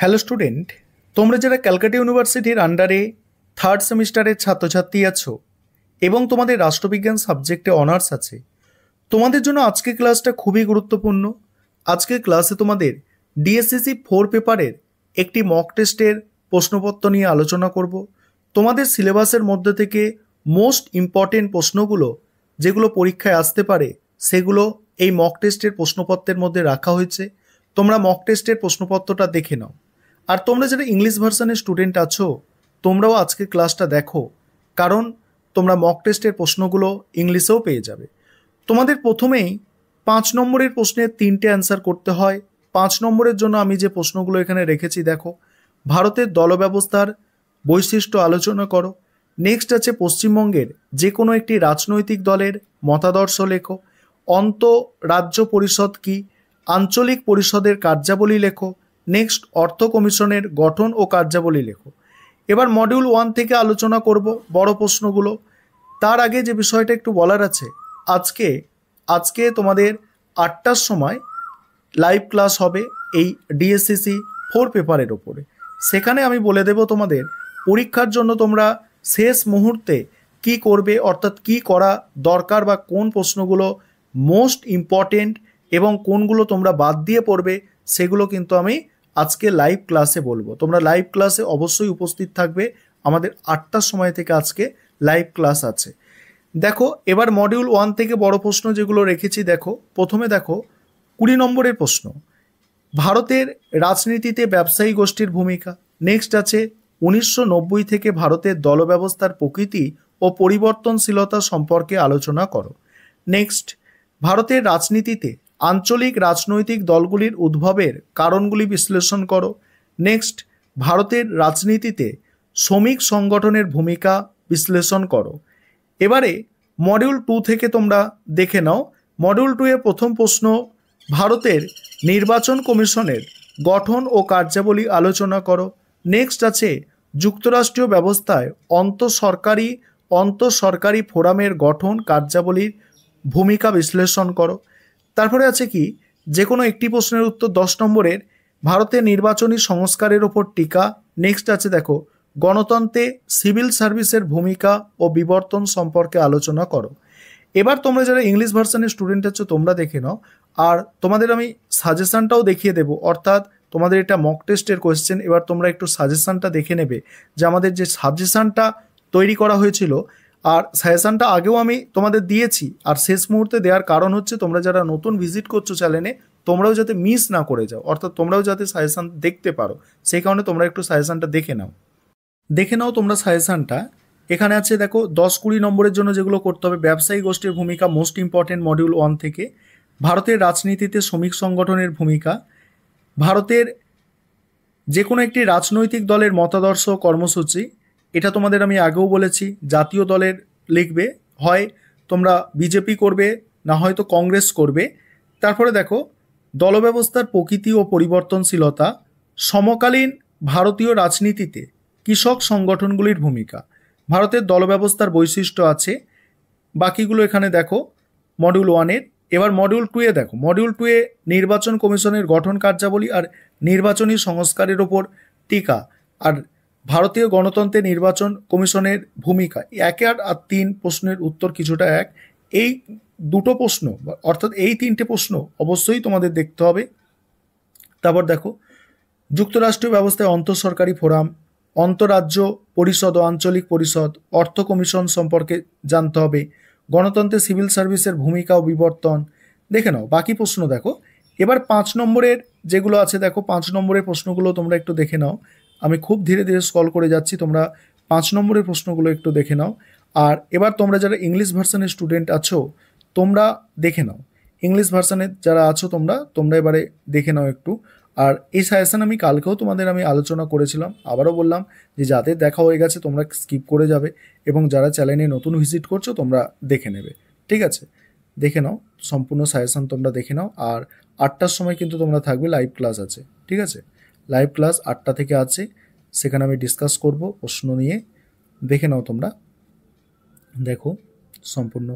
Hello student, তোমরা যারা ক্যালকাটা ইউনিভার্সিটির আন্ডারে থার্ড সেমিস্টারের ছাত্রছাত্রী আছো এবং তোমাদের রাষ্ট্রবিজ্ঞান সাবজেক্টে অনার্স আছে, তোমাদের জন্য আজকের ক্লাসটা খুবই গুরুত্বপূর্ণ। আজকের ক্লাসে তোমাদের ডিএসসিসি 4 পেপারের একটি মক টেস্টের প্রশ্নপত্র নিয়ে আলোচনা করব। তোমাদের সিলেবাসের মধ্যে থেকে মোস্ট ইম্পর্টেন্ট প্রশ্নগুলো যেগুলো পরীক্ষায় আসতে পারে সেগুলো এই মক টেস্টের প্রশ্নপত্রের মধ্যে রাখা হয়েছে। তোমরা মক টেস্টের প্রশ্নপত্রটা দেখে নাও। আর তোমরা যারা ইংলিশ ভার্সনের স্টুডেন্ট আছো, তোমরাও আজকের ক্লাসটা দেখো, কারণ তোমরা মক টেস্টের প্রশ্নগুলো ইংলিশেও পেয়ে যাবে। তোমাদের প্রথমেই 5 নম্বরের প্রশ্নের 3টে অ্যান্সার করতে হয়। 5 নম্বরের জন্য আমি যে প্রশ্নগুলো এখানে রেখেছি দেখো, ভারতের দলব্যবস্থার বৈশিষ্ট্য আলোচনা করো। নেক্সট আছে পশ্চিমবঙ্গের যে কোনো একটি রাজনৈতিক দলের মতাদর্শ লেখো। রাজ্য পরিষদ কি, আঞ্চলিক পরিষদের কার্যাবলী লেখো। নেক্সট অর্থ কমিশনের গঠন ও কার্যাবলী লেখো। এবার মডিউল 1 থেকে আলোচনা করব বড় প্রশ্নগুলো। তার আগে যে বিষয়টা একটু বলার আছে, আজকে তোমাদের 8টার সময় লাইভ ক্লাস হবে এই ডিএসসিসি 4 পেপারের ওপরে। সেখানে আমি বলে দেব তোমাদের পরীক্ষার জন্য তোমরা শেষ মুহূর্তে কি করবে, অর্থাৎ কি করা দরকার বা কোন প্রশ্নগুলো মোস্ট ইম্পর্টেন্ট এবং কোনগুলো তোমরা বাদ দিয়ে পড়বে, সেগুলো কিন্তু আমি আজকে লাইভ ক্লাসে বলবো। তোমরা লাইভ ক্লাসে অবশ্যই উপস্থিত থাকবে। আমাদের 8টার সময় থেকে আজকে লাইভ ক্লাস আছে। দেখো, এবার মডিউল 1 থেকে বড় প্রশ্ন যেগুলো রেখেছি দেখো, প্রথমে দেখো 20 নম্বরের প্রশ্ন, ভারতের রাজনীতিতে ব্যবসায়ী গোষ্ঠীর ভূমিকা। নেক্সট আছে 1990 থেকে ভারতের দলব্যবস্থার প্রকৃতি ও পরিবর্তনশীলতা সম্পর্কে আলোচনা করো। নেক্সট, ভারতের রাজনীতিতে আঞ্চলিক রাজনৈতিক দলগুলির উদ্ভবের কারণগুলি বিশ্লেষণ করো। নেক্সট, ভারতের রাজনীতিতে শ্রমিক সংগঠনের ভূমিকা বিশ্লেষণ করো। এবারে মডিউল 2 থেকে তোমরা দেখে নাও। মডিউল 2 এর প্রথম প্রশ্ন, ভারতের নির্বাচন কমিশনের গঠন ও কার্যাবলী আলোচনা করো। নেক্সট আছে যুক্তরাষ্ট্রীয় ব্যবস্থায় অন্তঃসরকারি ফোরামের গঠন কার্যাবলীর ভূমিকা বিশ্লেষণ করো। তারপরে আছে কি, যে কোনো একটি প্রশ্নের উত্তর 10 নম্বরের, ভারতের নির্বাচনী সংস্কারের ওপর টিকা। নেক্সট আছে দেখো, গণতন্ত্রে সিভিল সার্ভিসের ভূমিকা ও বিবর্তন সম্পর্কে আলোচনা করো। এবার তোমরা যারা ইংলিশ ভার্সনের স্টুডেন্ট আছো তোমরা দেখে নাও, আর তোমাদের আমি সাজেশনটাও দেখিয়ে দেবো। অর্থাৎ তোমাদের এটা মক টেস্টের কোয়েশ্চেন, এবার তোমরা একটু সাজেশনটা দেখে নেবে যে আমাদের যে সাজেশনটা তৈরি করা হয়েছিল, আর সাজেশনটা আগেও আমি তোমাদের দিয়েছি, আর শেষ মুহূর্তে দেওয়ার কারণ হচ্ছে তোমরা যারা নতুন ভিজিট করছো চ্যানেলে, তোমরাও যাতে মিস না করে যাও, অর্থাৎ তোমরাও যাতে সাজেশন দেখতে পারো, সেই কারণে তোমরা একটু সাজেশনটা দেখে নাও তোমরা সাজেশনটা। এখানে আছে দেখো 10-20 নম্বরের জন্য যেগুলো করতে হবে, ব্যবসায়ী গোষ্ঠীর ভূমিকা মোস্ট ইম্পর্টেন্ট মডিউল 1 থেকে। ভারতের রাজনীতিতে শ্রমিক সংগঠনের ভূমিকা, ভারতের যে কোনো একটি রাজনৈতিক দলের মতাদর্শ কর্মসূচি। এটা তোমাদের আমি আগেও বলেছি, জাতীয় দলের লিখবে, হয় তোমরা বিজেপি করবে, না হয়তো কংগ্রেস করবে। তারপরে দেখো দলব্যবস্থার প্রকৃতি ও পরিবর্তনশীলতা, সমকালীন ভারতীয় রাজনীতিতে কৃষক সংগঠনগুলির ভূমিকা, ভারতের দলব্যবস্থার বৈশিষ্ট্য আছে। বাকিগুলো এখানে দেখো মডিউল 1-এর। এবার মডিউল 2-এ দেখো, মডিউল 2-এ নির্বাচন কমিশনের গঠন কার্যাবলী আর নির্বাচনী সংস্কারের ওপর টিকা, আর ভারতীয় গণতন্ত্রে নির্বাচন কমিশনের ভূমিকা। 1 আর 3 প্রশ্নের উত্তর কিছুটা এক। এই দুটো প্রশ্ন, অর্থাৎ এই 3টে প্রশ্ন অবশ্যই তোমাদের দেখতে হবে। তারপর দেখো যুক্তরাষ্ট্রীয় ব্যবস্থায় অন্তঃসরকারি ফোরাম, অন্তরাজ্য পরিষদ ও আঞ্চলিক পরিষদ, অর্থ কমিশন সম্পর্কে জানতে হবে, গণতন্ত্রে সিভিল সার্ভিসের ভূমিকা ও বিবর্তন দেখে নাও। বাকি প্রশ্ন দেখো। এবার 5 নম্বরের যেগুলো আছে দেখো, 5 নম্বরের প্রশ্নগুলো তোমরা একটু দেখে নাও। আমি খুব ধীরে ধীরে স্ক্রল করে যাচ্ছি, তোমরা 5 নম্বরের প্রশ্নগুলো একটু দেখে নাও। আর এবার তোমরা যারা ইংলিশ ভার্সনের স্টুডেন্ট আছো তোমরা দেখে নাও, ইংলিশ ভার্সনের যারা আছো তোমরা এবারে দেখে নাও একটু। আর এই সাজেশন আমি কালকেও তোমাদের আমি আলোচনা করেছিলাম, আবারও বললাম যে যাদের দেখা হয়ে গেছে তোমরা স্কিপ করে যাবে, এবং যারা চ্যানেলে নতুন ভিজিট করছো তোমরা দেখে নেবে। ঠিক আছে, দেখে নাও, সম্পূর্ণ সাজেশন তোমরা দেখে নাও। আর 8টার সময় কিন্তু তোমরা থাকবে, লাইভ ক্লাস আছে। ঠিক আছে, লাইভ ক্লাস 8টা থেকে আছে, সেখানে আমি ডিসকাস করব প্রশ্ন নিয়ে। দেখে নাও তোমরা, দেখো সম্পূর্ণ